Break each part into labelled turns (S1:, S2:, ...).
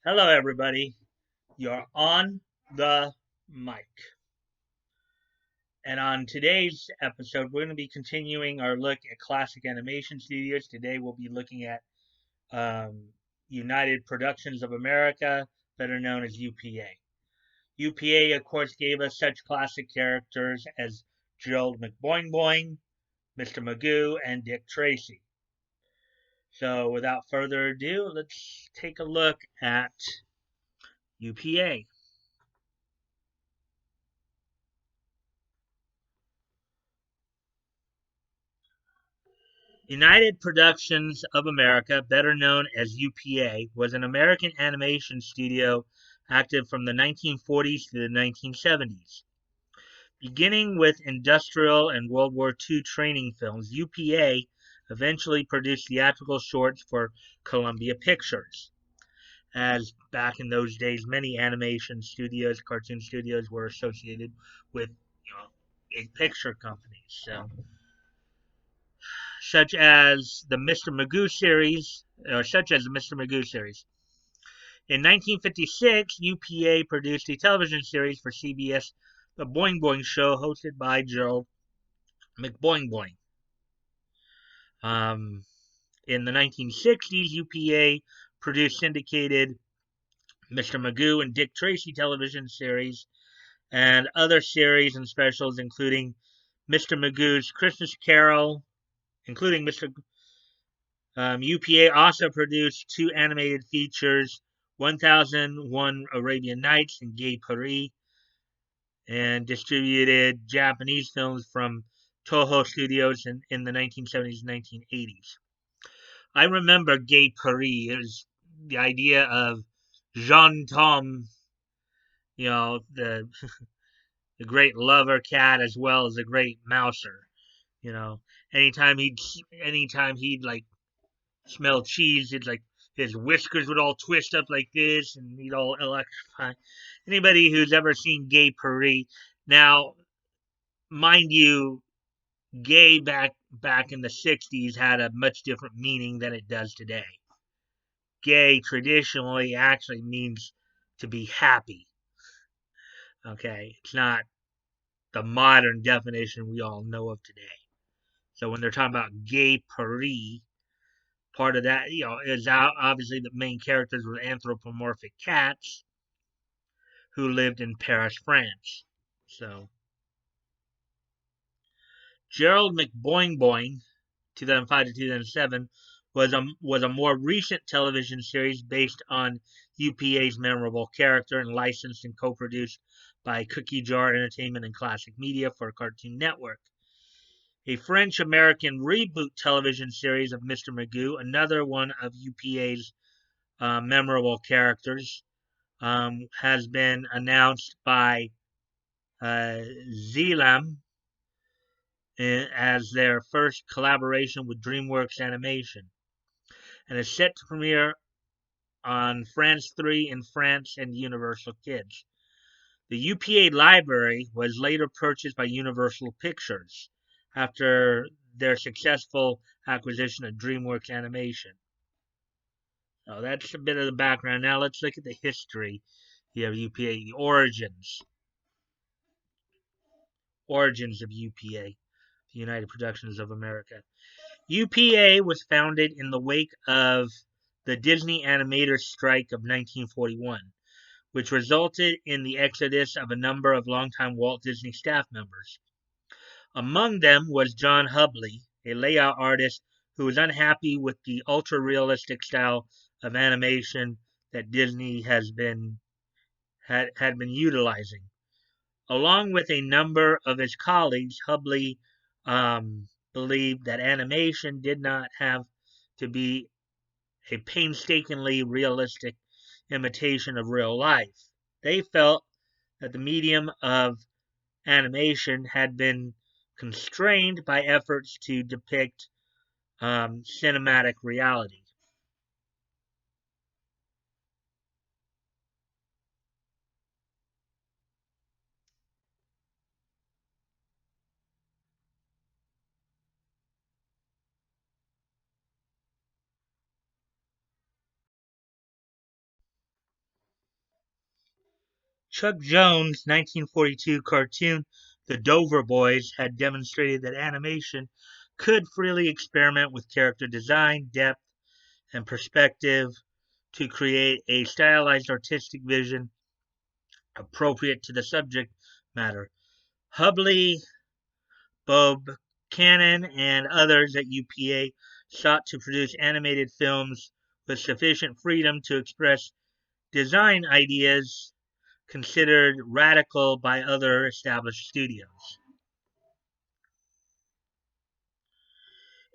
S1: Hello, everybody. You're on the mic. And on today's episode, we're going to be continuing our look at classic animation studios. Today, we'll be looking at um, United Productions of America, better known as UPA. UPA, of course, gave us such classic characters as Gerald McBoing-Boing, Mr. Magoo, and Dick Tracy. So, without further ado, let's take a look at UPA. United Productions of America, better known as UPA, was an American animation studio active from the 1940s to the 1970s. Beginning with industrial and World War II training films, UPA eventually produced theatrical shorts for Columbia Pictures. As back in those days, many animation studios, cartoon studios were associated with, big picture companies. So such as the Mr. Magoo series, In 1956, UPA produced a television series for CBS, The Boing Boing Show, hosted by Gerald McBoing-Boing. In the 1960s, UPA produced syndicated Mr. Magoo and Dick Tracy television series and other series and specials, including Mr. Magoo's Christmas Carol, including Mr. UPA also produced two animated features, 1001 Arabian Nights and Gay Paris, and distributed Japanese films from Toho Studios in the 1970s and 1980s. I remember Gay Paris. It was the idea of Jean Tom, the great lover cat as well as the great mouser. You know, anytime he'd like smell cheese. It's like his whiskers would all twist up like this, and he'd all electrify. Anybody who's ever seen Gay Paris, now, mind you, gay back in the '60s had a much different meaning than it does today. Gay traditionally actually means to be happy. Okay, it's not the modern definition we all know of today. So when they're talking about Gay Paris, part of that, is obviously the main characters were anthropomorphic cats who lived in Paris, France. So Gerald McBoing-Boing, 2005 to 2007, was a more recent television series based on UPA's memorable character and licensed and co-produced by Cookie Jar Entertainment and Classic Media for Cartoon Network. A French-American reboot television series of Mr. Magoo, another one of UPA's memorable characters, has been announced by Zealam as their first collaboration with DreamWorks Animation, and is set to premiere on France 3 in France and Universal Kids. The UPA library was later purchased by Universal Pictures after their successful acquisition of DreamWorks Animation. So that's a bit of the background. Now let's look at the history here of UPA, the origins of UPA, the United Productions of America. UPA was founded in the wake of the Disney animators' strike of 1941, which resulted in the exodus of a number of longtime Walt Disney staff members. Among them was John Hubley, a layout artist who was unhappy with the ultra-realistic style of animation that Disney had been utilizing. Along with a number of his colleagues, Hubley believed that animation did not have to be a painstakingly realistic imitation of real life. They felt that the medium of animation had been constrained by efforts to depict cinematic reality. Chuck Jones' 1942 cartoon, The Dover Boys, had demonstrated that animation could freely experiment with character design, depth, and perspective to create a stylized artistic vision appropriate to the subject matter. Hubley, Bob Cannon, and others at UPA sought to produce animated films with sufficient freedom to express design ideas considered radical by other established studios.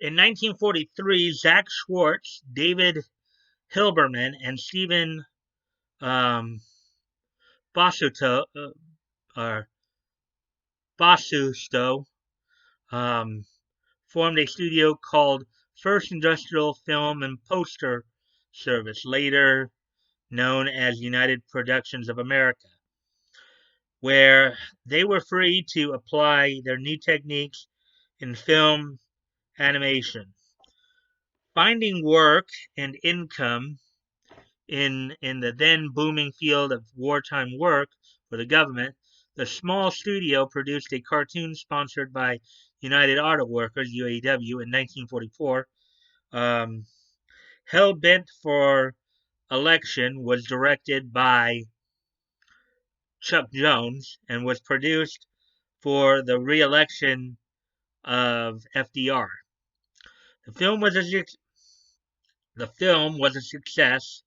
S1: In 1943, Zach Schwartz, David Hilberman, and Stephen um, Basuto, Basusto um, formed a studio called First Industrial Film and Poster Service, later known as United Productions of America, where they were free to apply their new techniques in film animation. Finding work and income in the then booming field of wartime work for the government, the small studio produced a cartoon sponsored by United Auto Workers (UAW) in 1944. Um, Hell Bent for Election was directed by Chuck Jones and was produced for the re-election of FDR. The film was a the film was a success,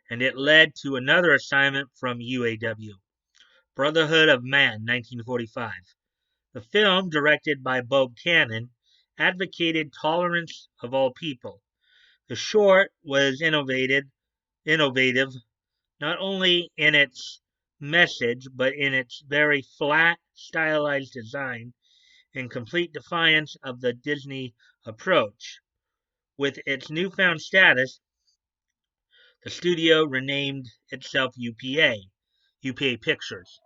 S1: and it led to another assignment from UAW, Brotherhood of Man, 1945. The film, directed by Bob Cannon, advocated tolerance of all people. The short was innovative not only in its message, but in its very flat, stylized design, in complete defiance of the Disney approach. With its newfound status, the studio renamed itself UPA Pictures,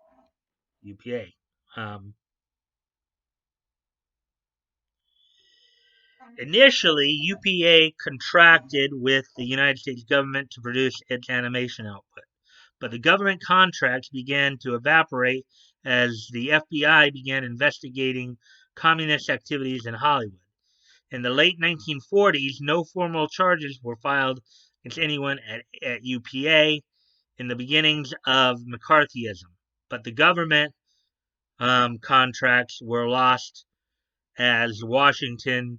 S1: UPA. Um, Initially, UPA contracted with the United States government to produce its animation output, but the government contracts began to evaporate as the FBI began investigating communist activities in Hollywood. In the late 1940s, no formal charges were filed against anyone at UPA in the beginnings of McCarthyism, but the government contracts were lost as Washington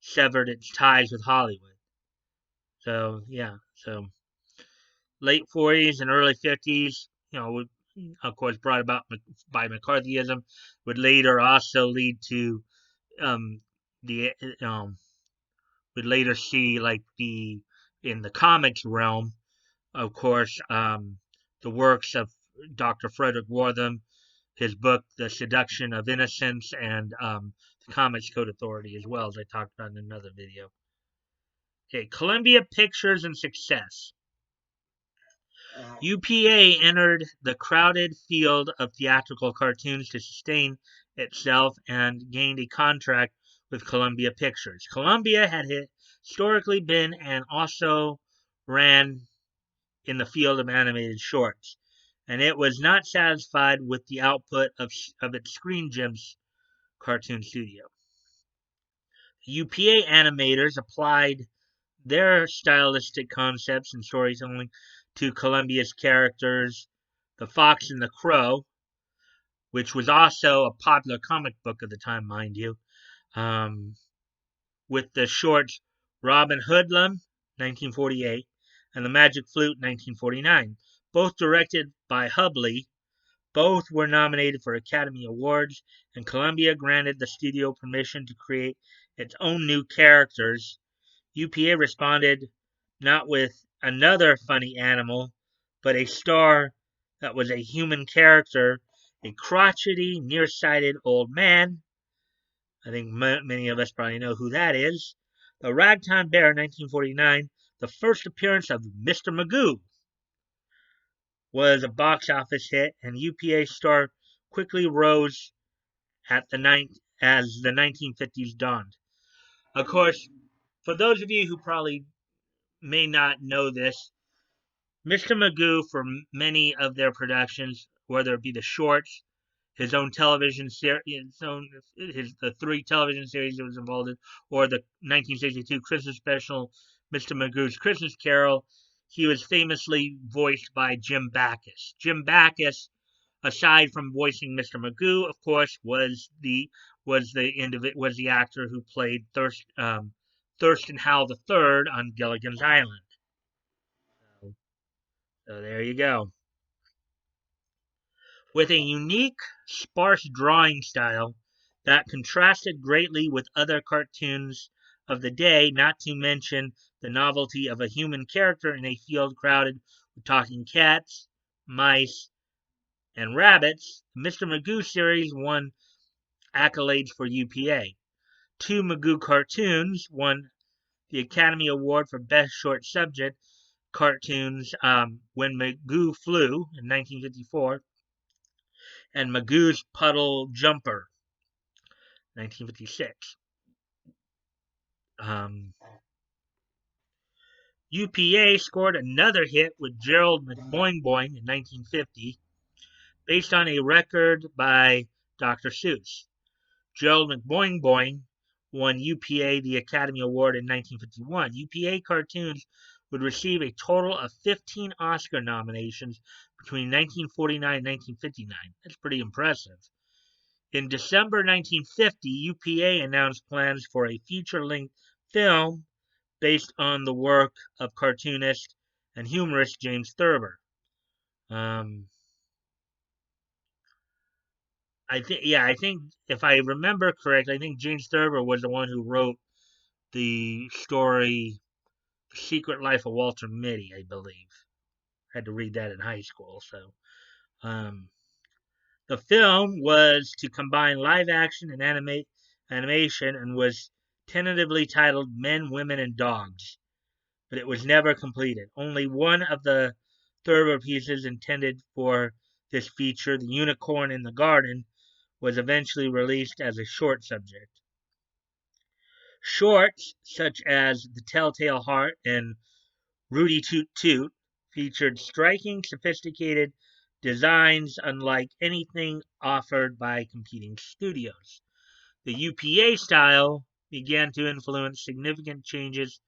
S1: severed its ties with Hollywood. So yeah, so late 40s and early 50s, would, of course, brought about by McCarthyism, would later also lead to the would later see like the in the comics realm, of course, the works of Dr. Frederick Wortham, his book The Seduction of Innocence, and the Comics Code Authority, as well, as I talked about in another video. Okay, Columbia Pictures and success. UPA entered the crowded field of theatrical cartoons to sustain itself and gained a contract with Columbia Pictures. Columbia had historically been and also ran in the field of animated shorts, and it was not satisfied with the output of its Screen Gems cartoon studio. UPA animators applied their stylistic concepts and storytelling to Columbia's characters, The Fox and the Crow, which was also a popular comic book at the time, mind you, with the shorts Robin Hoodlum, 1948, and The Magic Flute, 1949, both directed by Hubley. Both were nominated for Academy Awards, and Columbia granted the studio permission to create its own new characters. UPA responded not with another funny animal, but a star that was a human character, a crotchety, nearsighted old man. I think many of us probably know who that is. The Ragtime Bear, 1949, the first appearance of Mr. Magoo, was a box office hit, and UPA star quickly rose at as the 1950s dawned. Of course, for those of you who probably may not know this, Mr. Magoo, for many of their productions, whether it be the shorts, his own television series, the three television series he was involved in, or the 1962 Christmas special, Mr. Magoo's Christmas Carol, he was famously voiced by Jim Backus. Jim Backus, aside from voicing Mr. Magoo, of course, was the actor who played Thurston Howell III on Gilligan's Island. So there you go. With a unique, sparse drawing style that contrasted greatly with other cartoons of the day, not to mention the novelty of a human character in a field crowded with talking cats, mice, and rabbits, the Mr. Magoo series won accolades for UPA. Two Magoo cartoons won the Academy Award for Best Short Subject cartoons, When Magoo Flew in 1954 and Magoo's Puddle Jumper, 1956. UPA scored another hit with Gerald McBoing-Boing in 1950, based on a record by Dr. Seuss. Gerald McBoing-Boing won UPA the Academy Award in 1951. UPA cartoons would receive a total of 15 Oscar nominations between 1949 and 1959. That's pretty impressive. In December 1950, UPA announced plans for a feature-length film based on the work of cartoonist and humorist James Thurber. I think if I remember correctly, I think James Thurber was the one who wrote the story "The Secret Life of Walter Mitty," I believe. I had to read that in high school, so the film was to combine live action and animation and was tentatively titled Men, Women, and Dogs, but it was never completed. Only one of the Thurber pieces intended for this feature, The Unicorn in the Garden, was eventually released as a short subject. Shorts such as The Telltale Heart and Rudy Toot Toot featured striking, sophisticated designs unlike anything offered by competing studios. The UPA style began to influence significant changes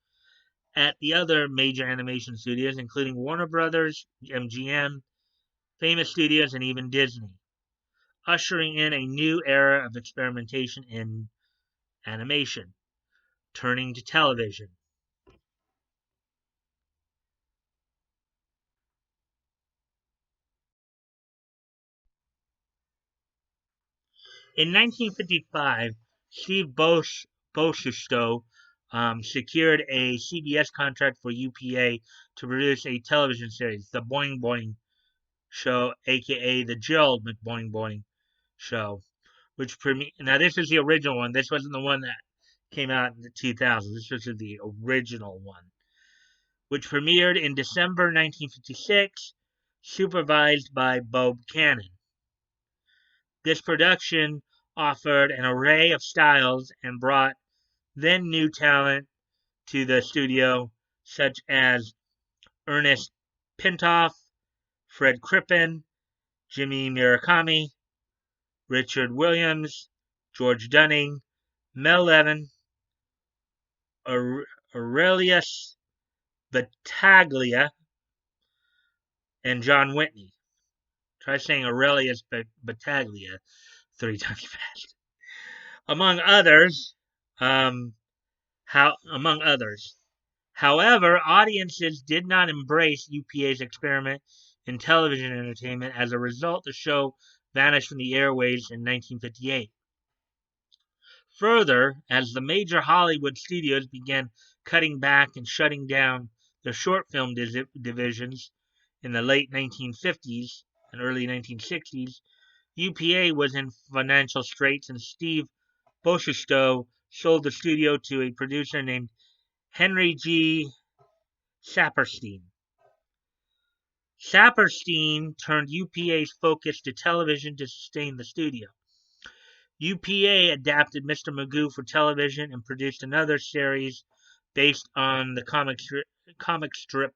S1: at the other major animation studios, including Warner Brothers, MGM, Famous Studios, and even Disney, ushering in a new era of experimentation in animation. Turning to television. In 1955, Steve Bosustow secured a CBS contract for UPA to produce a television series, The Boing Boing Show, aka The Gerald McBoing-Boing Show, which now this is the original one. This wasn't the one that came out in the 2000s. This was the original one, which premiered in December 1956, supervised by Bob Cannon. This production offered an array of styles and brought then new talent to the studio, such as Ernest Pintoff, Fred Crippen, Jimmy Murakami, Richard Williams, George Dunning, Mel Levin, Aurelius Battaglia, and John Whitney. Try saying Aurelius Battaglia 3 times fast. Among others, among others. However, audiences did not embrace UPA's experiment in television entertainment. As a result, the show vanished from the airwaves in 1958. Further, as the major Hollywood studios began cutting back and shutting down their short film divisions in the late 1950s and early 1960s, UPA was in financial straits, and Steve Bosustow sold the studio to a producer named Henry G. Saperstein. Saperstein turned UPA's focus to television to sustain the studio. UPA adapted Mr. Magoo for television and produced another series based on the comic strip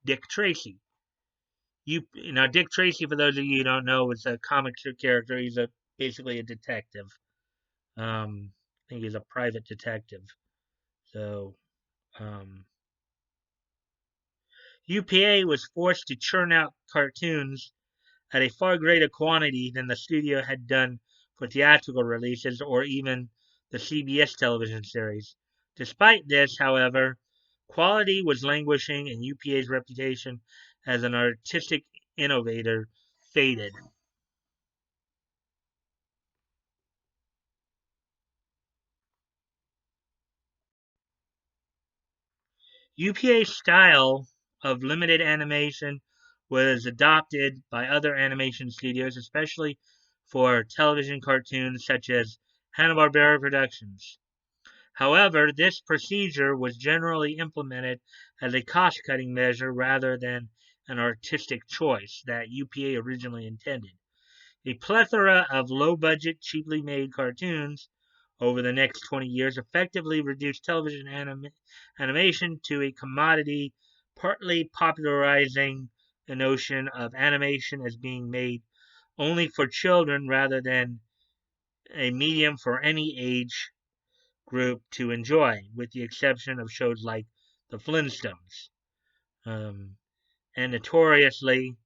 S1: Dick Tracy. Dick Tracy, for those of you who don't know, is a comic strip character. He's basically a detective. I think he's a private detective. So, UPA was forced to churn out cartoons at a far greater quantity than the studio had done for theatrical releases or even the CBS television series. Despite this, however, quality was languishing and UPA's reputation as an artistic innovator faded. UPA's style of limited animation was adopted by other animation studios, especially for television cartoons such as Hanna-Barbera Productions. However, this procedure was generally implemented as a cost-cutting measure rather than an artistic choice that UPA originally intended. A plethora of low-budget, cheaply made cartoons over the next 20 years effectively reduced television animation to a commodity, partly popularizing the notion of animation as being made only for children rather than a medium for any age group to enjoy, with the exception of shows like The Flintstones, um, and notoriously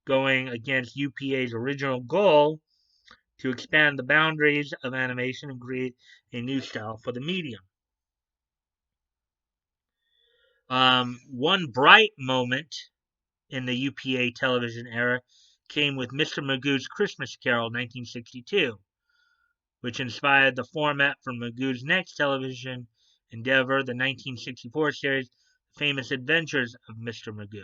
S1: going against UPA's original goal to expand the boundaries of animation and create a new style for the medium. One bright moment in the UPA television era came with Mr. Magoo's Christmas Carol 1962, which inspired the format for Magoo's next television endeavor, the 1964 series Famous Adventures of Mr. Magoo.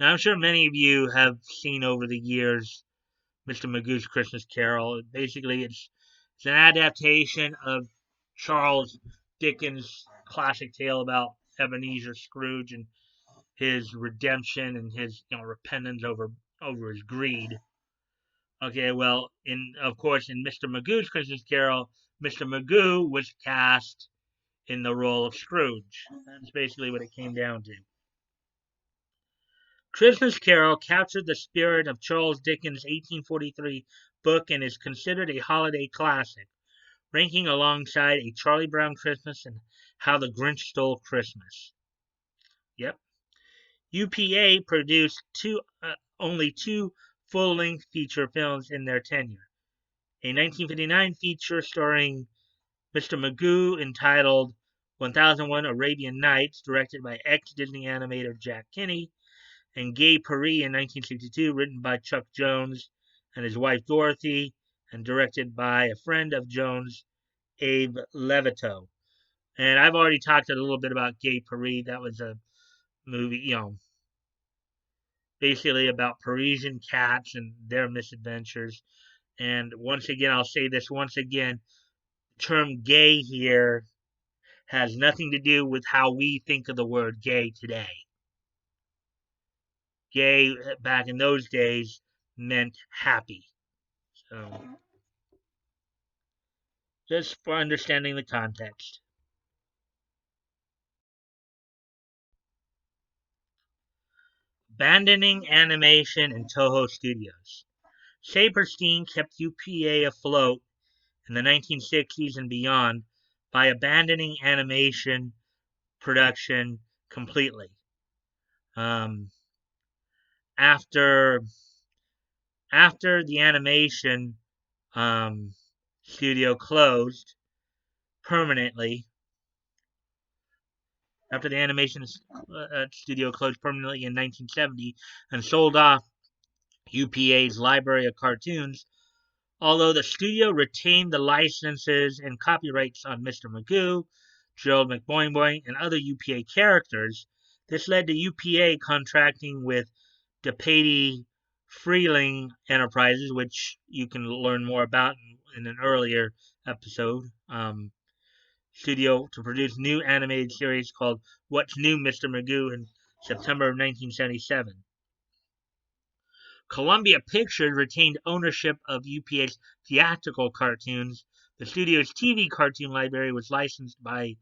S1: Now, I'm sure many of you have seen over the years Mr. Magoo's Christmas Carol. Basically, it's an adaptation of Charles Dickens' classic tale about Ebenezer Scrooge and his redemption and his repentance over his greed. Okay, well, in of course in Mr. Magoo's Christmas Carol, Mr. Magoo was cast in the role of Scrooge. That's basically what it came down to. Christmas Carol captured the spirit of Charles Dickens' 1843 book and is considered a holiday classic, ranking alongside A Charlie Brown Christmas and How the Grinch Stole Christmas. Yep. UPA produced only two full-length feature films in their tenure. A 1959 feature starring Mr. Magoo entitled 1001 Arabian Nights, directed by ex-Disney animator Jack Kinney, and Gay Paris in 1962, written by Chuck Jones and his wife Dorothy, and directed by a friend of Jones, Abe Levito. And I've already talked a little bit about Gay Paris. That was a movie, basically about Parisian cats and their misadventures. And once again, I'll say this once again, the term gay here has nothing to do with how we think of the word gay today. Gay back in those days meant happy. So, just for understanding the context. Abandoning animation in Toho Studios. Saperstein kept UPA afloat in the 1960s and beyond by abandoning animation production completely. Um, after after the animation studio closed permanently, after the animation studio closed permanently in 1970 and sold off UPA's library of cartoons, although the studio retained the licenses and copyrights on Mr. Magoo, Gerald McBoing-Boing, and other UPA characters, this led to UPA contracting with DePatie Freeling Enterprises, which you can learn more about in an earlier episode, studio to produce new animated series called What's New, Mr. Magoo in September of 1977. Columbia Pictures retained ownership of UPA's theatrical cartoons. The studio's TV cartoon library was licensed by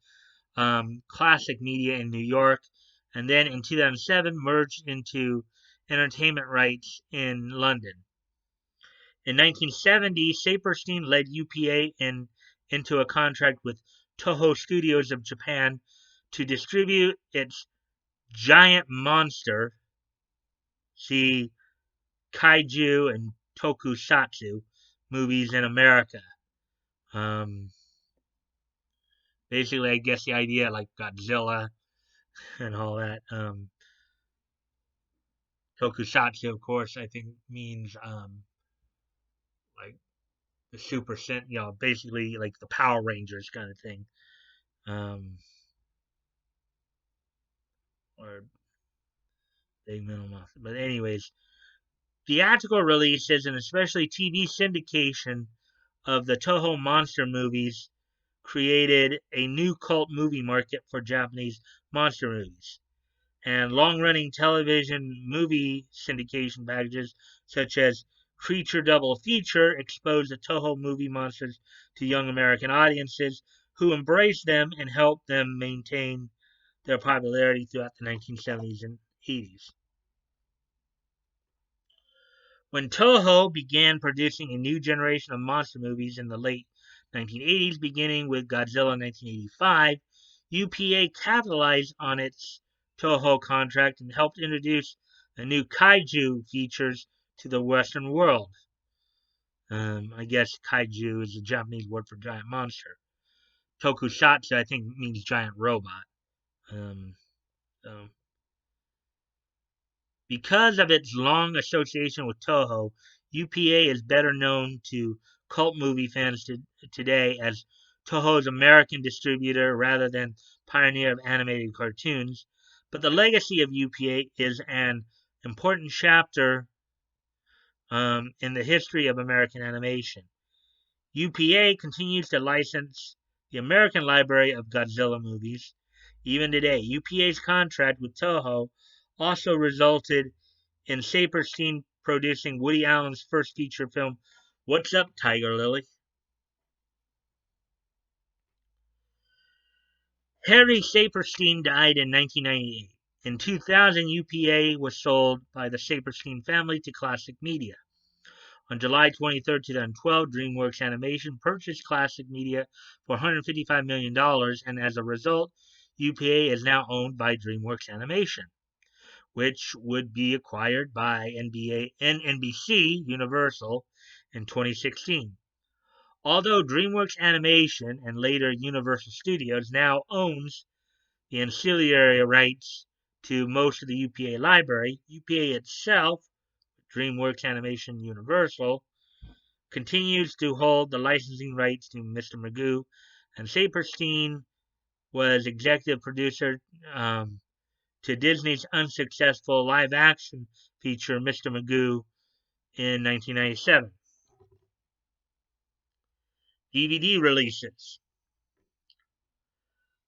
S1: Classic Media in New York, and then in 2007 merged into entertainment rights in London. In 1970, Saperstein led UPA into a contract with Toho Studios of Japan to distribute its giant monster, see kaiju and tokusatsu movies in America. Basically, I guess the idea like Godzilla and all that. Tokusatsu, of course, I think means like the Super Sen, basically like the Power Rangers kind of thing. Or big minimal. But anyways, theatrical releases and especially TV syndication of the Toho monster movies created a new cult movie market for Japanese monster movies. And long-running television movie syndication packages such as Creature Double Feature exposed the Toho movie monsters to young American audiences who embraced them and helped them maintain their popularity throughout the 1970s and 80s. When Toho began producing a new generation of monster movies in the late 1980s, beginning with Godzilla in 1985, UPA capitalized on its Toho contract and helped introduce the new kaiju features to the Western world. I guess kaiju is a Japanese word for giant monster. Tokusatsu, I think, means giant robot. So Because of its long association with Toho, UPA is better known to cult movie fans today as Toho's American distributor rather than pioneer of animated cartoons. But the legacy of UPA is an important chapter in the history of American animation. UPA continues to license the American library of Godzilla movies. Even today, UPA's contract with Toho also resulted in Saperstein producing Woody Allen's first feature film, What's Up, Tiger Lily? Harry Saperstein died in 1998. In 2000, UPA was sold by the Saperstein family to Classic Media. On July 23, 2012, DreamWorks Animation purchased Classic Media for $155 million, and as a result, UPA is now owned by DreamWorks Animation, which would be acquired by NBC Universal in 2016. Although DreamWorks Animation and later Universal Studios now owns the ancillary rights to most of the UPA library, UPA itself, DreamWorks Animation Universal, continues to hold the licensing rights to Mr. Magoo, and Saperstein was executive producer to Disney's unsuccessful live-action feature Mr. Magoo in 1997. DVD releases.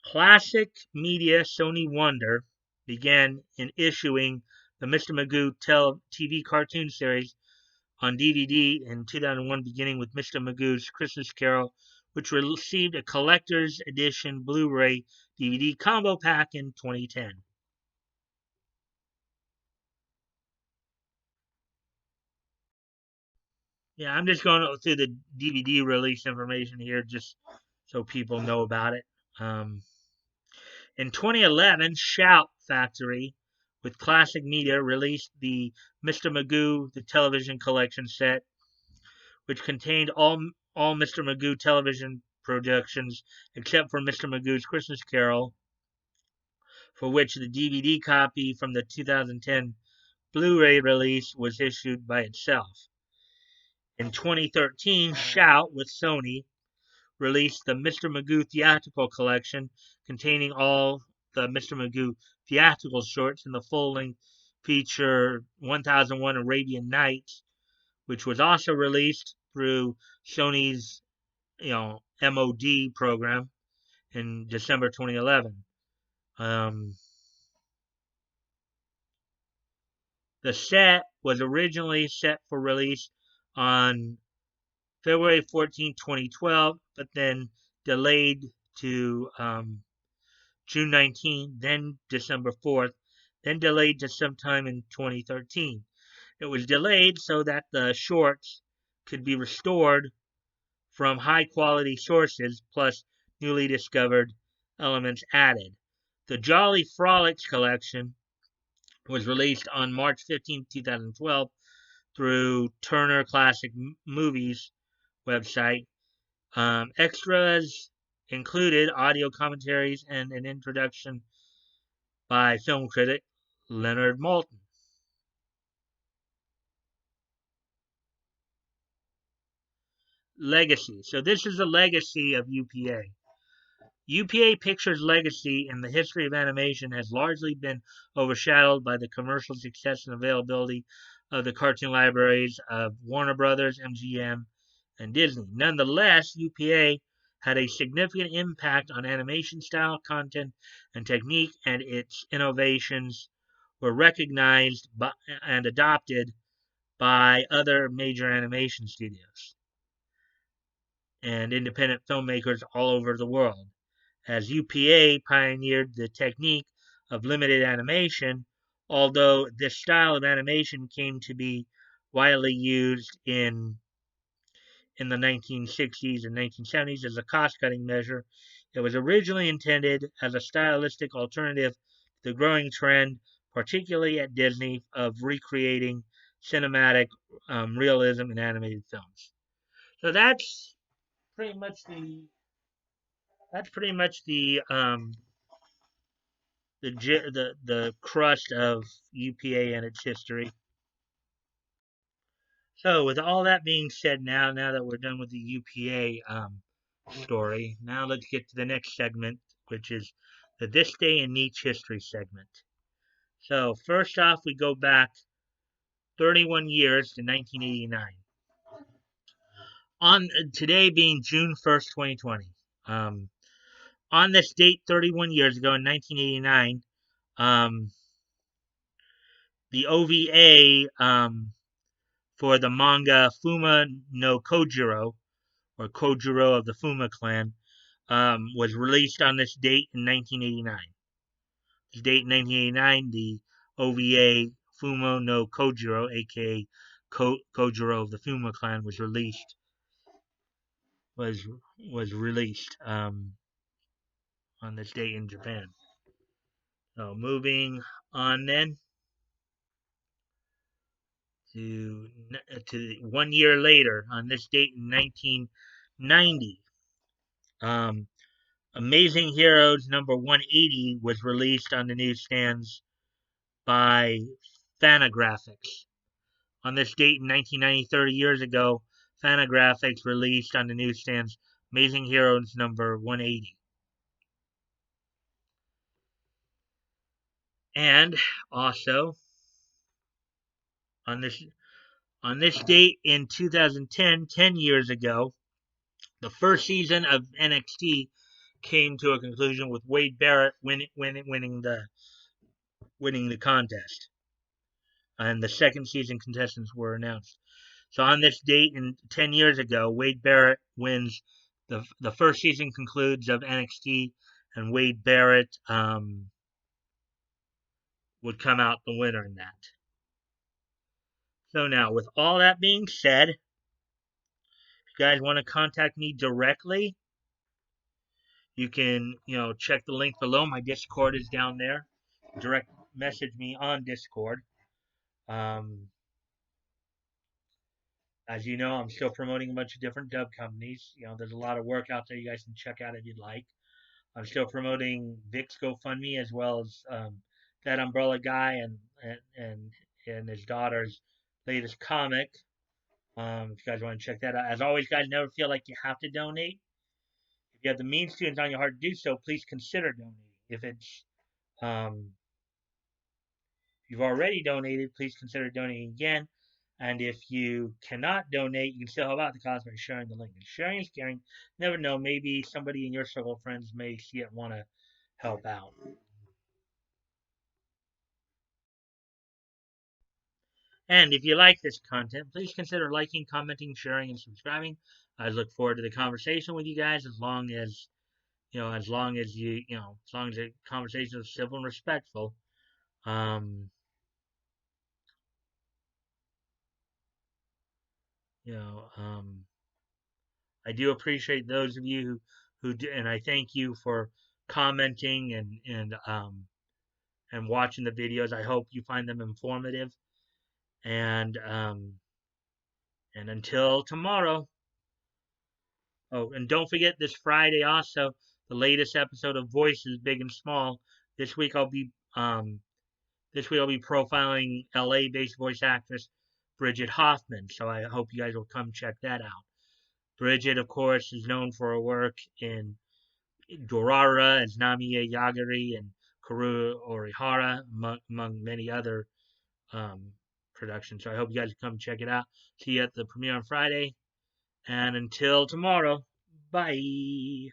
S1: Classic Media Sony Wonder began in issuing the Mr. Magoo TV cartoon series on DVD in 2001, beginning with Mr. Magoo's Christmas Carol, which received a collector's edition Blu-ray DVD combo pack in 2010. Yeah, I'm just going through the DVD release information here just so people know about it. In 2011, Shout Factory with Classic Media released the Mr. Magoo the Television Collection set, which contained all Mr. Magoo television productions except for Mr. Magoo's Christmas Carol, for which the DVD copy from the 2010 Blu-ray release was issued by itself. In 2013, Shout with Sony released the Mr. Magoo Theatrical Collection, containing all the Mr. Magoo theatrical shorts and the full-length feature 1001 Arabian Nights, which was also released through Sony's MOD program in December 2011. The set was originally set for release on February 14, 2012, but then delayed to June 19, then December 4th, then delayed to sometime in 2013. It was delayed so that the shorts could be restored from high quality sources plus newly discovered elements added. The Jolly Frolics collection was released on March 15, 2012 through Turner Classic Movies website. Extras included audio commentaries and an introduction by film critic Leonard Maltin. Legacy. So this is the legacy of UPA. UPA Pictures' legacy in the history of animation has largely been overshadowed by the commercial success and availability of the cartoon libraries of Warner Brothers, MGM, and Disney. Nonetheless, UPA had a significant impact on animation style, content, and technique, and its innovations were recognized and adopted by other major animation studios and independent filmmakers all over the world. As UPA pioneered the technique of limited animation, although this style of animation came to be widely used in the 1960s and 1970s as a cost-cutting measure, it was originally intended as a stylistic alternative to the growing trend, particularly at Disney, of recreating cinematic realism in animated films. So pretty much the that's pretty much the crust of UPA and its history. So, with all that being said, now that we're done with the UPA story, now let's get to the next segment, which is the This Day in Niche History segment. So, first off, we go back 31 years to 1989. On today being June 1st, 2020. On this date, 31 years ago in 1989, the OVA for the manga Fuma no Kojiro, or Kojiro of the Fuma clan, was released on this date in 1989. This date in 1989, the OVA Fuma no Kojiro, aka Kojiro of the Fuma clan, was released on this date in Japan. So moving on then to 1 year later, on this date in 1990, Amazing Heroes number 180 was released on the newsstands by Fantagraphics. On this date in 1990, 30 years ago, Fantagraphics released on the newsstands Amazing Heroes number 180. And also, on this date in 2010, 10 years ago, the first season of NXT came to a conclusion with Wade Barrett winning the contest, and the second season contestants were announced. So on this date, 10 years ago, Wade Barrett wins the first season concludes of NXT, and Wade Barrett would come out the winner in that. So now, with all that being said, if you guys want to contact me directly, you can, check the link below. My Discord is down there. Direct message me on Discord. As you know, I'm still promoting a bunch of different dub companies. There's a lot of work out there you guys can check out if you'd like. I'm still promoting Vic's GoFundMe as well as that Umbrella Guy and his daughter's latest comic. If you guys want to check that out. As always, guys, never feel like you have to donate. If you have the means to and it's on your heart to do so, please consider donating. If you've already donated, please consider donating again. And if you cannot donate, you can still help out the cause by sharing the link. And sharing is caring. Never know, maybe somebody in your circle of friends may see it and want to help out. And if you like this content, please consider liking, commenting, sharing, and subscribing. I look forward to the conversation with you guys as long as the conversation is civil and respectful. Um, you know, I do appreciate those of you who do, and I thank you for commenting and watching the videos. I hope you find them informative. And and until tomorrow. Oh, and don't forget this Friday also the latest episode of Voices Big and Small. This week I'll be profiling LA based voice actress Bridget Hoffman. So I hope you guys will come check that out. Bridget, of course, is known for her work in Dorara as Namiya Yagari and Karu Orihara, among many other um, productions. So I hope you guys come check it out. See you at the premiere on Friday. And until tomorrow, bye.